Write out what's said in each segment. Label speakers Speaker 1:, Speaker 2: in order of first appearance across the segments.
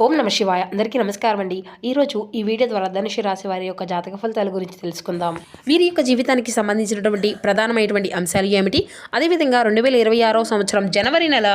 Speaker 1: ఓం నమ శివాయ. అందరికీ నమస్కారం అండి. ఈరోజు ఈ వీడియో ద్వారా ధనుసు రాశి వారి యొక్క జాతక ఫలితాల గురించి తెలుసుకుందాం. వీరి యొక్క జీవితానికి సంబంధించినటువంటి ప్రధానమైనటువంటి అంశాలు ఏమిటి, అదేవిధంగా 2026 సంవత్సరం జనవరి నెల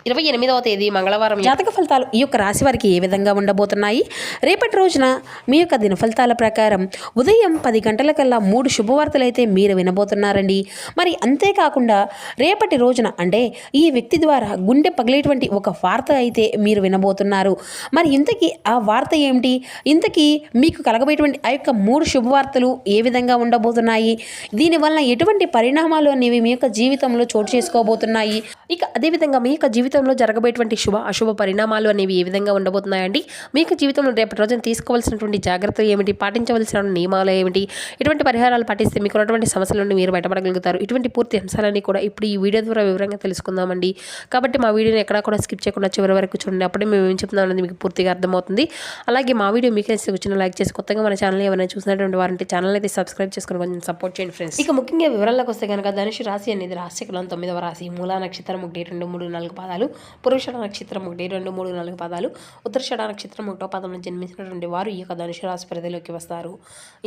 Speaker 1: 28వ తేదీ మంగళవారం జాతక ఫలితాలు ఈ యొక్క రాశి వారికి ఏ విధంగా ఉండబోతున్నాయి. రేపటి రోజున మీ యొక్క దిన ఫలితాల ప్రకారం ఉదయం 10 గంటలకల్లా 3 శుభవార్తలు అయితే మీరు వినబోతున్నారండి. మరి అంతేకాకుండా రేపటి రోజున అంటే ఈ వ్యక్తి ద్వారా గుండె పగిలేటువంటి ఒక వార్త అయితే మీరు వినబోతున్నారు. మరి ఇంతకీ ఆ వార్త ఏమిటి, ఇంతకీ మీకు కలగబోయేటువంటి ఆ యొక్క 3 శుభవార్తలు ఏ విధంగా ఉండబోతున్నాయి, దీనివల్ల ఎటువంటి పరిణామాలు అనేవి మీ యొక్క జీవితంలో చోటు చేసుకోబోతున్నాయి, ఇక అదేవిధంగా మీ యొక్క జీవితంలో జరగబోయేటువంటి శుభ అశుభ పరిణామాలు అనేవి ఏ విధంగా ఉండబోతున్నాయండి, మీ యొక్క జీవితంలో రేపటి రోజున తీసుకోవాల్సినటువంటి జాగ్రత్తలు ఏమిటి, పాటించవలసిన నియమాలు ఏమిటి, ఇటువంటి పరిహారాలు పాటిస్తే మీకు ఉన్నటువంటి సమస్యల నుండి మీరు బయటపడగలుగుతారు. ఇటువంటి పూర్తి అంశాలన్నీ కూడా ఇప్పుడు ఈ వీడియో ద్వారా వివరంగా తెలుసుకుందామండి. కాబట్టి మా వీడియోని ఎక్కడా కూడా స్కిప్ చేయకుండా చివరి వరకు చూడండి. అప్పుడే మేము ఏం చెప్తున్నాం అనేది మీకు పూర్తిగా అర్థమవుతుంది. అలాగే మా వీడియో మీకు వచ్చిన లైక్ చేసి కొత్తగా మన ఛానల్ ఏమైనా చూసినటువంటి వారంటే ఛానల్ అయితే సబ్స్క్రైబ్ చేసుకుని కొంచెం సపోర్ట్ చేయండి ఫ్రెండ్స్. ఇక ముఖ్యంగా వివరాలకు వస్తే కనుక ధనుసు రాశి అనేది రాశికలం 9వ రాశి. మూలా నక్షత్రం 1, 2, 3, 4 పాదాలు, పురుష నక్షత్రం 1, 2, 3, 4 పాదాలు, ఉత్తరాషాఢ నక్షత్రం 1వ పాదంలో జన్మించినటువంటి వారు ఈ యొక్క ధనుసు రాశి పరిధిలోకి వస్తారు.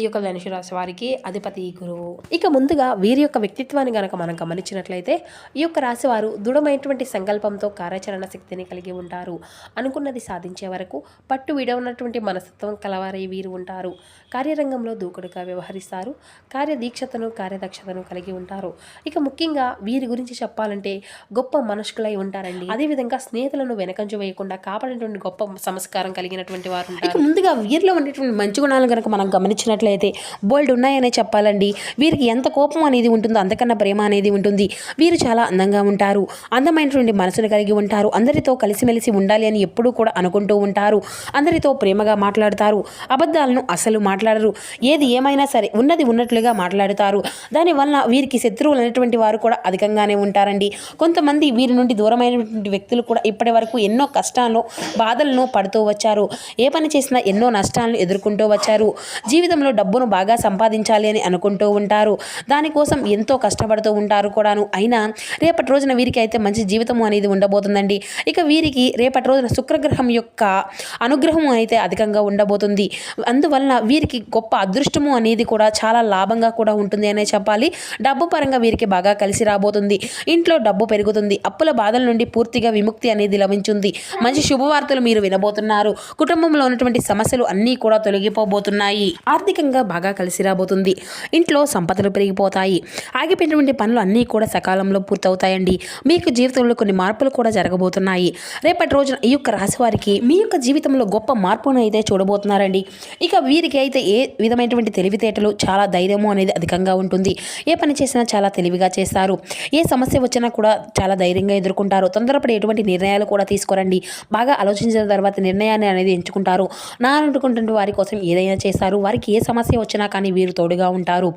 Speaker 1: ఈ యొక్క ధనుసు రాశి వారికి అధిపతి గురువు. ఇక ముందుగా వీరి యొక్క వ్యక్తిత్వాన్ని గనక మనం గమనించినట్లయితే ఈ యొక్క రాశి వారు దృఢమైనటువంటి సంకల్పంతో కార్యాచరణ శక్తిని కలిగి ఉంటారు. అనుకున్నది సాధించే వరకు పట్టు విడవనటువంటి మనస్తత్వం కలవారై వీరు ఉంటారు. కార్యరంగంలో దూకుడుగా వ్యవహరిస్తారు. కార్యదీక్షతను కార్యదక్షతను కలిగి ఉంటారు. ఇక ముఖ్యంగా వీరి గురించి చెప్పాలంటే గొప్ప మనస్కులై ఉంటారండి. అదేవిధంగా స్నేహితులను వెనకంజు వేయకుండా కాపాడేటువంటి గొప్ప సంస్కారం కలిగినటువంటి వారు ఉంటారు. ఇక ముందుగా వీరిలో ఉండేటువంటి మంచి గుణాలను కనుక మనం గమనించినట్లయితే బోల్డ్ ఉన్నాయనే చెప్పాలండి. వీరికి ఎంత కోపం అనేది ఉంటుందో అంతకన్నా ప్రేమ అనేది ఉంటుంది. వీరు చాలా అందంగా ఉంటారు. అందమైనటువంటి మనసును కలిగి ఉంటారు. అందరితో కలిసిమెలిసి ఉండాలి అని ఎప్పుడూ కూడా అనుకుంటూ ఉంటారు. అందరితో ప్రేమగా మాట్లాడతారు. అబద్ధాలను అసలు మాట్లాడరు. ఏది ఏమైనా సరే ఉన్నది ఉన్నట్లుగా మాట్లాడతారు. దానివల్ల వీరికి శత్రువులు అనేటువంటి వారు కూడా అధికంగానే ఉంటారండి. కొంతమంది వీరి నుండి దూరమైనటువంటి వ్యక్తులు కూడా ఇప్పటి వరకు ఎన్నో కష్టాలను బాధలను పడుతూ వచ్చారు. ఏ పని చేసినా ఎన్నో నష్టాలను ఎదుర్కొంటూ వచ్చారు. జీవితంలో డబ్బును బాగా సంపాదించాలి అని అనుకుంటూ ఉంటారు. దానికోసం ఎంతో కష్టపడుతూ ఉంటారు కూడాను. అయినా రేపటి రోజున వీరికి అయితే మంచి జీవితం అనేది ఉండబోతుందండి. ఇక వీరికి రేపటి రోజున శుక్రగ్రహం యొక్క అనుగ్రహం అయితే అధికంగా ఉండబోతుంది. అందువలన వీరికి గొప్ప అదృష్టము అనేది కూడా చాలా లాభంగా కూడా ఉంటుంది అనే చెప్పాలి. డబ్బు పరంగా వీరికి బాగా కలిసి రాబోతుంది. ఇంట్లో డబ్బు పెరుగుతుంది. అప్పుల బాధల నుండి పూర్తిగా విముక్తి అనేది లభించింది. మంచి శుభవార్తలు మీరు వినబోతున్నారు. కుటుంబంలో ఉన్నటువంటి సమస్యలు అన్నీ కూడా తొలగిపోబోతున్నాయి. ఆర్థికంగా బాగా కలిసి రాబోతుంది. ఇంట్లో సంపదలు పెరిగిపోతాయి. ఆగిపోయినటువంటి పనులు అన్నీ కూడా సకాలంలో పూర్తవుతాయండి. మీకు జీవితంలో కొన్ని మార్పులు కూడా జరగబోతున్నాయి. రేపటి రోజున ఈ యొక్క రాశి వారికి మీ యొక్క జీవితంలో గొప్ప మార్పును అయితే చూడబోతున్నారండి. ఇక వీరికి అయితే ఏ విధమైనటువంటి తెలివితేటలు, చాలా ధైర్యము అనేది అధికంగా ఉంటుంది. ఏ పని చేసినా చాలా తెలివిగా చేస్తారు. ఏ సమస్య వచ్చినా కూడా చాలా ధైర్యంగా ఎదుర్కొంటారు. తొందరపడి ఎటువంటి నిర్ణయాలు కూడా తీసుకోరండి. బాగా ఆలోచించిన తర్వాత నిర్ణయాన్ని అనేది ఎంచుకుంటారు. నా అనుకుంటున్న వారి కోసం ఏదైనా చేస్తారు. వారికి ఏ సమస్య వచ్చినా కానీ వీరు తోడుగా ఉంటారు.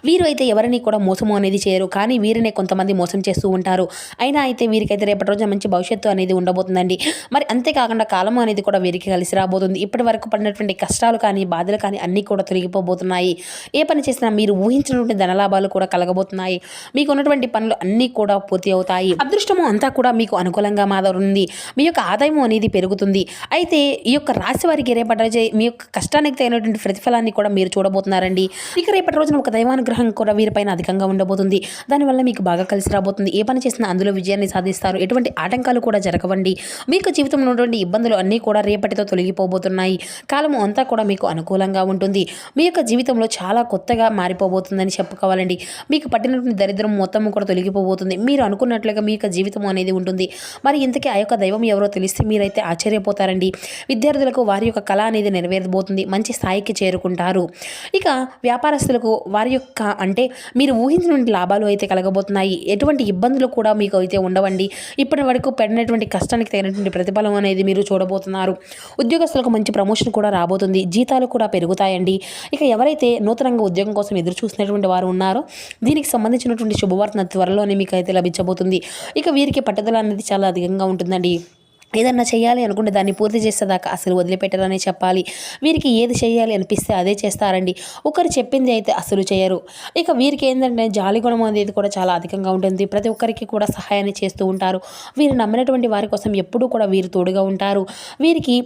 Speaker 1: వీరు అయితే ఎవరిని కూడా మోసము అనేది చేయరు. కానీ వీరినే కొంతమంది మోసం చేస్తూ ఉంటారు. అయినా అయితే వీరికైతే రేపటి రోజున మంచి భవిష్యత్తు అనేది ఉండబోతుందండి. మరి అంతేకాకుండా కాలము అనేది కూడా వీరికి కలిసి రాబోతుంది. ఇప్పటి వరకు పడినటువంటి కష్టాలు కానీ బాధలు కానీ అన్నీ కూడా తొలగిపోబోతున్నాయి. ఏ పని చేసినా మీరు ఊహించినటువంటి ధనలాభాలు కూడా కలగబోతున్నాయి. మీకు ఉన్నటువంటి పనులు అన్నీ కూడా పూర్తి అవుతాయి. అదృష్టము అంతా కూడా మీకు అనుకూలంగా మారుతుంది. మీ యొక్క ఆదాయం అనేది పెరుగుతుంది. అయితే ఈ యొక్క రాశి వారికి రేపటి రోజు మీ యొక్క కష్టానికి తగినటువంటి ప్రతిఫలాన్ని కూడా మీరు చూడబోతున్నారండి. ఇక రేపటి రోజున ఒక దైవానుగ్రహం కూడా వీరిపైన అధికంగా ఉండబోతుంది. దానివల్ల మీకు బాగా కలిసి రాబోతుంది. ఏ పని చేసినా అందులో విజయాన్ని సాధిస్తారు. ఎటువంటి ఆటంకాలు కూడా జరగవండి. మీకు జీవితంలో ఉన్నటువంటి ఇబ్బందులు అన్నీ కూడా రేపటితో తొలగిపోబోతున్నాయి. కాలము అంతా కూడా మీకు అనుకూలంగా ఉంటుంది. మీ యొక్క జీవితంలో చాలా కొత్తగా మారిపోబోతుందని చెప్పుకోవాలండి. మీకు పట్టినటువంటి దరిద్రం మొత్తం కూడా తొలగిపోబోతుంది. మీరు అనుకున్నట్లుగా మీ యొక్క జీవితం అనేది ఉంటుంది. మరి ఇంతకీ ఆ యొక్క దైవం ఎవరో తెలిస్తే మీరైతే ఆశ్చర్యపోతారండి. విద్యార్థులకు వారి యొక్క కళ అనేది నెరవేరబోతుంది. మంచి స్థాయికి చేరుకుంటారు. ఇక వ్యాపారస్తులకు వారి యొక్క అంటే మీరు ఊహించిన లాభాలు అయితే కలగబోతున్నాయి. ఎటువంటి ఇబ్బందులు కూడా మీకు అయితే ఉండవండి. ఇప్పటి వరకు పడినటువంటి కష్టానికి తగినటువంటి ప్రతిఫలం అనేది మీరు చూడబోతున్నారు. ఉద్యోగస్తులకు మంచి ప్రమోషన్ కూడా రాబోతుంది. జీతాలు కూడా పెరుగుతాయండి. ఇక ఎవరైతే నూతనంగా ఉద్యోగం కోసం ఎదురు చూసినటువంటి వారు ఉన్నారో దీనికి సంబంధించినటువంటి శుభవార్త త్వరలోనే మీకు అయితే లభించబోతుంది. ఇక వీరికి పట్టుదల అనేది చాలా అధికంగా ఉంటుందండి. ఏదన్నా చేయాలి అనుకుంటే దాన్ని పూర్తి చేసేదాకా అసలు వదిలిపెట్టరనే చెప్పాలి. వీరికి ఏది చేయాలి అనిపిస్తే అదే చేస్తారండి. ఒకరు చెప్పింది అయితే అసలు చేయరు. ఇక వీరికి ఏంటంటే జాలి గుణం అనేది కూడా చాలా అధికంగా ఉంటుంది. ప్రతి ఒక్కరికి కూడా సహాయాన్ని చేస్తూ ఉంటారు. వీరు నమ్మినటువంటి వారి కోసం ఎప్పుడూ కూడా వీరు తోడుగా ఉంటారు. వీరికి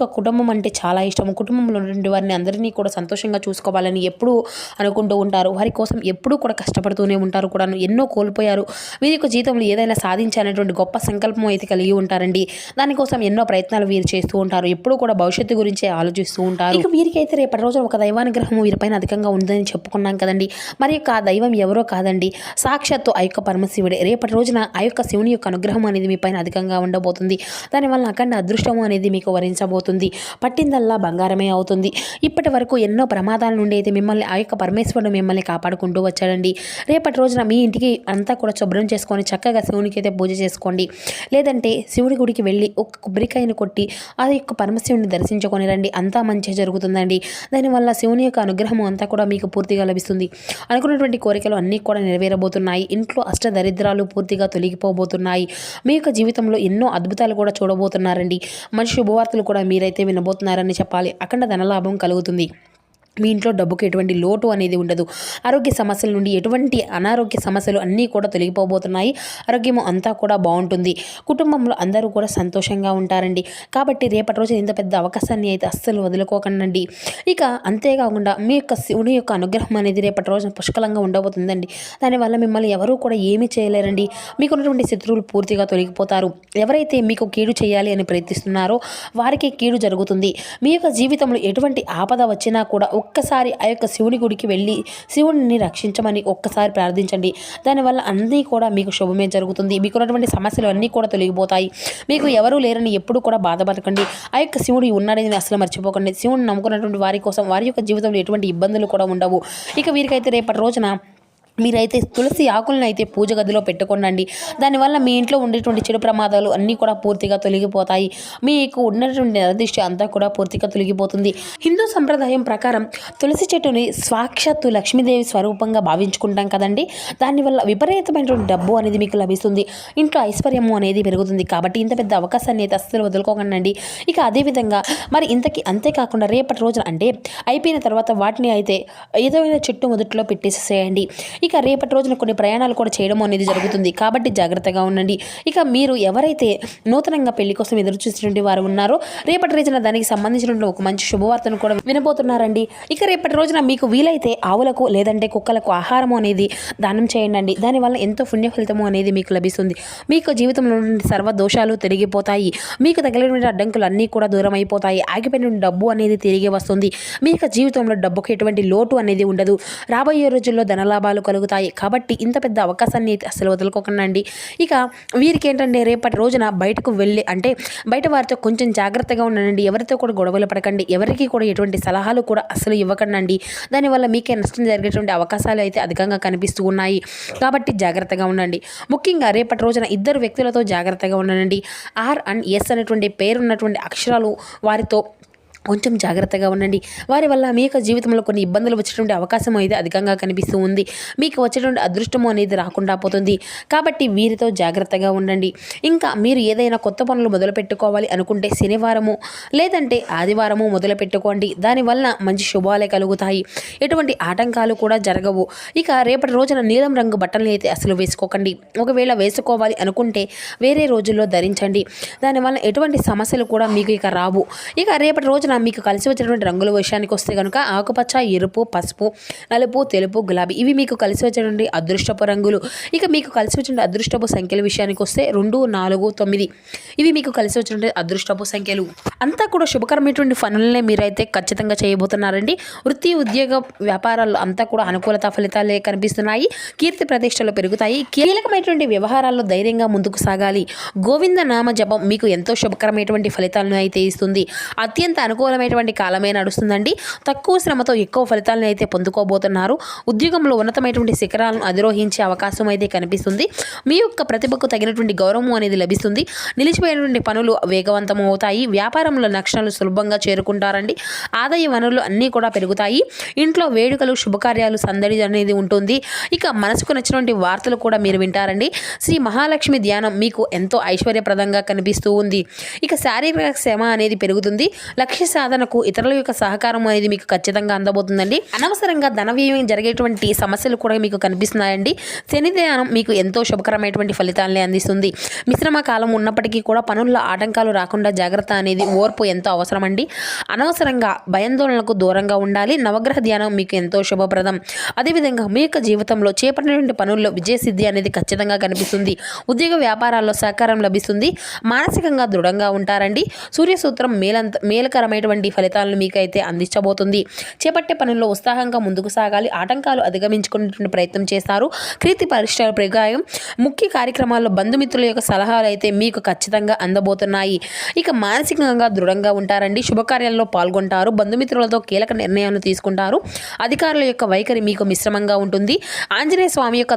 Speaker 1: ఒక కుటుంబం అంటే చాలా ఇష్టం. కుటుంబంలో ఉన్నటువంటి వారిని అందరినీ కూడా సంతోషంగా చూసుకోవాలని ఎప్పుడూ అనుకుంటూ ఉంటారు. వారి కోసం ఎప్పుడూ కూడా కష్టపడుతూనే ఉంటారు కూడాను. ఎన్నో కోల్పోయారు. వీరి యొక్క జీవితంలో ఏదైనా సాధించాలనేటువంటి గొప్ప సంకల్పం అయితే కలిగి ఉంటారండి. దానికోసం ఎన్నో ప్రయత్నాలు వీరు చేస్తూ ఉంటారు. ఎప్పుడూ కూడా భవిష్యత్తు గురించే ఆలోచిస్తూ ఉంటారు. ఇక వీరికైతే రేపటి రోజున ఒక దైవానుగ్రహం వీరిపైన అధికంగా ఉందని చెప్పుకున్నాం కదండి. మరి యొక్క ఆ దైవం ఎవరో కాదండి, సాక్షాత్తు ఆ యొక్క పరమశివుడే. రేపటి రోజున ఆ యొక్క శివుని యొక్క అనుగ్రహం అనేది మీ పైన అధికంగా ఉండబోతుంది. దానివల్ల అఖండ అదృష్టము అనేది మీకు వరించబోతుంది. పట్టిందల్లా బంగారమే అవుతుంది. ఇప్పటి వరకు ఎన్నో ప్రమాదాల నుండి అయితే మిమ్మల్ని ఆ యొక్క పరమేశ్వరుడు మిమ్మల్ని కాపాడుకుంటూ వచ్చాడండి. రేపటి రోజున మీ ఇంటికి అంతా కూడా శుభ్రం చేసుకొని చక్కగా శివునికి అయితే పూజ చేసుకోండి. లేదంటే శివుడి గుడికి వెళ్ళి ఒక కొబ్బరికాయను కొట్టి ఆ యొక్క పరమశివుని దర్శించుకొని రండి. అంతా మంచి జరుగుతుందండి. దానివల్ల శివుని యొక్క అనుగ్రహం అంతా కూడా మీకు పూర్తిగా లభిస్తుంది. అనుకున్నటువంటి కోరికలు అన్నీ కూడా నెరవేరబోతున్నాయి. ఇంట్లో అష్టదరిద్రాలు పూర్తిగా తొలగిపోబోతున్నాయి. మీ యొక్క జీవితంలో ఎన్నో అద్భుతాలు కూడా చూడబోతున్నారండి. మంచి శుభవార్తలు కూడా మీరైతే వినబోతున్నారని చెప్పాలి. అఖండ ధనలాభం కలుగుతుంది. మీ ఇంట్లో డబ్బుకి ఎటువంటి లోటు అనేది ఉండదు. ఆరోగ్య సమస్యల నుండి ఎటువంటి అనారోగ్య సమస్యలు అన్నీ కూడా తొలగిపోబోతున్నాయి. ఆరోగ్యము అంతా కూడా బాగుంటుంది. కుటుంబంలో అందరూ కూడా సంతోషంగా ఉంటారండి. కాబట్టి రేపటి రోజు ఇంత పెద్ద అవకాశాన్ని అయితే అస్సలు వదులుకోకండి. ఇక అంతేకాకుండా మీ యొక్క శివుని యొక్క అనుగ్రహం అనేది రేపటి రోజున పుష్కలంగా ఉండబోతుందండి. దానివల్ల మిమ్మల్ని ఎవరూ కూడా ఏమీ చేయలేరండి. మీకున్నటువంటి శత్రువులు పూర్తిగా తొలగిపోతారు. ఎవరైతే మీకు కీడు చేయాలి అని ప్రయత్నిస్తున్నారో వారికి కీడు జరుగుతుంది. మీ యొక్క జీవితంలో ఎటువంటి ఆపద వచ్చినా కూడా ఒక్కసారి ఆ యొక్క శివుని గుడికి వెళ్ళి శివుడిని రక్షించమని ఒక్కసారి ప్రార్థించండి. దానివల్ల అన్నీ కూడా మీకు శుభమే జరుగుతుంది. మీకున్నటువంటి సమస్యలు అన్నీ కూడా తొలగిపోతాయి. మీకు ఎవరూ లేరని ఎప్పుడు కూడా బాధపడకండి. ఆ యొక్క శివుడు ఉన్నాడని అసలు మర్చిపోకండి. శివుడిని నమ్ముకున్నటువంటి వారి కోసం వారి యొక్క జీవితంలో ఎటువంటి ఇబ్బందులు కూడా ఉండవు. ఇక వీరికైతే రేపటి రోజున మీరైతే తులసి ఆకులను అయితే పూజ గదిలో పెట్టుకోండి. దానివల్ల మీ ఇంట్లో ఉండేటువంటి చెడు ప్రమాదాలు అన్నీ కూడా పూర్తిగా తొలగిపోతాయి. మీకు ఉన్నటువంటి నరదిష్టి అంతా కూడా పూర్తిగా తొలగిపోతుంది. హిందూ సంప్రదాయం ప్రకారం తులసి చెట్టుని సాక్షాత్తు లక్ష్మీదేవి స్వరూపంగా భావించుకుంటాం కదండి. దానివల్ల విపరీతమైనటువంటి డబ్బు అనేది మీకు లభిస్తుంది. ఇంట్లో ఐశ్వర్యము అనేది పెరుగుతుంది. కాబట్టి ఇంత పెద్ద అవకాశాన్ని అయితే అస్సలు వదులుకోకండి. ఇక అదేవిధంగా మరి అంతేకాకుండా రేపటి రోజున అంటే అయిపోయిన తర్వాత వాటిని అయితే ఏదైనా చెట్టు మొదట్లో పెట్టేసేయండి. ఇక రేపటి రోజున కొన్ని ప్రయాణాలు కూడా చేయడం అనేది జరుగుతుంది. కాబట్టి జాగ్రత్తగా ఉండండి. ఇక మీరు ఎవరైతే నూతనంగా పెళ్లి కోసం ఎదురు చూసినటువంటి వారు ఉన్నారో రేపటి రోజున దానికి సంబంధించిన ఒక మంచి శుభవార్తను కూడా వినబోతున్నారండి. ఇక రేపటి రోజున మీకు వీలైతే ఆవులకు లేదంటే కుక్కలకు ఆహారము అనేది దానం చేయండి. దానివల్ల ఎంతో పుణ్య ఫలితము అనేది మీకు లభిస్తుంది. మీకు జీవితంలో సర్వ దోషాలు తిరిగిపోతాయి. మీకు తగిలినటువంటి అడ్డంకులు అన్నీ కూడా దూరం అయిపోతాయి. ఆగిపోయిన డబ్బు అనేది తిరిగి వస్తుంది. మీ యొక్క జీవితంలో డబ్బుకు ఎటువంటి లోటు అనేది ఉండదు. రాబోయే రోజుల్లో ధనలాభాలు కలుగుతాయి. కాబట్టి ఇంత పెద్ద అవకాశాన్ని అయితే అసలు వదులుకోకండి. ఇక వీరికి ఏంటంటే రేపటి రోజున బయటకు వెళ్ళి అంటే బయట వారితో కొంచెం జాగ్రత్తగా ఉండండి. ఎవరితో కూడా గొడవలు పడకండి. ఎవరికి కూడా ఎటువంటి సలహాలు కూడా అసలు ఇవ్వకండి. దానివల్ల మీకే నష్టం జరిగేటువంటి అవకాశాలు అయితే అధికంగా కనిపిస్తూ ఉన్నాయి. కాబట్టి జాగ్రత్తగా ఉండండి. ముఖ్యంగా రేపటి రోజున ఇద్దరు వ్యక్తులతో జాగ్రత్తగా ఉండండి. ఆర్ అండ్ ఎస్ అనేటువంటి పేరున్నటువంటి అక్షరాలు వారితో కొంచెం జాగ్రత్తగా ఉండండి. వారి వల్ల మీ యొక్క జీవితంలో కొన్ని ఇబ్బందులు వచ్చేటువంటి అవకాశం అయితే అధికంగా కనిపిస్తూ ఉంది. మీకు వచ్చేటువంటి అదృష్టము అనేది రాకుండా పోతుంది. కాబట్టి వీరితో జాగ్రత్తగా ఉండండి. ఇంకా మీరు ఏదైనా కొత్త పనులు మొదలు పెట్టుకోవాలి అనుకుంటే శనివారము లేదంటే ఆదివారము మొదలు పెట్టుకోండి. దానివల్ల మంచి శుభాలే కలుగుతాయి. ఎటువంటి ఆటంకాలు కూడా జరగవు. ఇక రేపటి రోజున నీలం రంగు బట్టలు అయితే అసలు వేసుకోకండి. ఒకవేళ వేసుకోవాలి అనుకుంటే వేరే రోజుల్లో ధరించండి. దానివల్ల ఎటువంటి సమస్యలు కూడా మీకు ఇక రావు. ఇక రేపటి రోజున మీకు కలిసి వచ్చేటువంటి రంగుల విషయానికి వస్తే కనుక ఆకుపచ్చ, ఎరుపు, పసుపు, నలుపు, తెలుపు, గులాబీ ఇవి మీకు కలిసి వచ్చేటువంటి అదృష్టపు రంగులు. ఇక మీకు కలిసి వచ్చిన అదృష్టపు సంఖ్యల విషయానికి వస్తే 2, 4, 9 ఇవి మీకు కలిసి వచ్చినటువంటి అదృష్టపు సంఖ్యలు. అంతా కూడా శుభకరమైనటువంటి పనులనే మీరైతే ఖచ్చితంగా చేయబోతున్నారండి. వృత్తి, ఉద్యోగ, వ్యాపారాల్లో అంతా కూడా అనుకూలత ఫలితాలే కనిపిస్తున్నాయి. కీర్తి ప్రతిష్టలు పెరుగుతాయి. కీలకమైనటువంటి వ్యవహారాల్లో ధైర్యంగా ముందుకు సాగాలి. గోవింద నామ జపం మీకు ఎంతో శుభకరమైనటువంటి ఫలితాలను అయితే ఇస్తుంది. అత్యంత అనుకూల అనుకూలమైనటువంటి కాలమే నడుస్తుందండి. తక్కువ శ్రమతో ఎక్కువ ఫలితాలను అయితే పొందుకోబోతున్నారు. ఉద్యోగంలో ఉన్నతమైనటువంటి శిఖరాలను అధిరోహించే అవకాశం అయితే కనిపిస్తుంది. మీ యొక్క ప్రతిభకు తగినటువంటి గౌరవం అనేది లభిస్తుంది. నిలిచిపోయినటువంటి పనులు వేగవంతం అవుతాయి. వ్యాపారంలో లక్ష్యాలు సులభంగా చేరుకుంటారండి. ఆదాయ వనరులు అన్నీ కూడా పెరుగుతాయి. ఇంట్లో వేడుకలు శుభకార్యాలు సందడి అనేది ఉంటుంది. ఇక మనసుకు నచ్చినటువంటి వార్తలు కూడా మీరు వింటారండి. శ్రీ మహాలక్ష్మి ధ్యానం మీకు ఎంతో ఐశ్వర్యప్రదంగా కనిపిస్తూ ఉంది. ఇక శారీరక శ్రమ అనేది పెరుగుతుంది. లక్ష్య సాధనకు ఇతరుల యొక్క సహకారం అనేది మీకు ఖచ్చితంగా అందబోతుందండి. అనవసరంగా ధన వ్యయం జరిగేటువంటి సమస్యలు కూడా మీకు కనిపిస్తున్నాయండి. శని ధ్యానం మీకు ఎంతో శుభకరమైనటువంటి ఫలితాలని అందిస్తుంది. మిశ్రమ కాలం ఉన్నప్పటికీ కూడా పనుల్లో ఆటంకాలు రాకుండా జాగ్రత్త అనేది ఓర్పు ఎంతో అవసరమండి. అనవసరంగా భయాందోళనలకు దూరంగా ఉండాలి. నవగ్రహ ధ్యానం మీకు ఎంతో శుభప్రదం. అదేవిధంగా మీ యొక్క జీవితంలో చేపట్టినటువంటి పనుల్లో విజయసిద్ధి అనేది ఖచ్చితంగా కనిపిస్తుంది. ఉద్యోగ వ్యాపారాల్లో సహకారం లభిస్తుంది. మానసికంగా దృఢంగా ఉంటారండి. సూర్యసూత్రం మేలకరమైనటువంటి ఫలితాలను మీకైతే అందించబోతుంది. చేపట్టే పనుల్లో ఉత్సాహంగా ముందుకు సాగాలి. ఆటంకాలు అధిగమించుకునేటువంటి ప్రయత్నం చేస్తారు. కీర్తి పరిశ్రమ ప్రగాయం ముఖ్య కార్యక్రమాల్లో బంధుమిత్రుల యొక్క సలహాలు అయితే మీకు ఖచ్చితంగా అందబోతున్నాయి. ఇక మానసికంగా దృఢంగా ఉంటారండి. శుభకార్యాల్లో పాల్గొంటారు. బంధుమిత్రులతో కీలక నిర్ణయాలు తీసుకుంటారు. అధికారుల యొక్క వైఖరి మీకు మిశ్రమంగా ఉంటుంది. ఆంజనేయ స్వామి యొక్క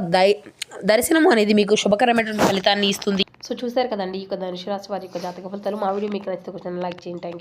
Speaker 1: దర్శనం అనేది మీకు శుభకరమైనటువంటి ఫలితాన్ని ఇస్తుంది. సో చూసారు కదండి ఈ యొక్క ధనుసు రాశి వారి యొక్క జాతక ఫలితాలు. మా వీడియో మీకు నచ్చితే కొంచెం లైక్ చేయండి. Thank you.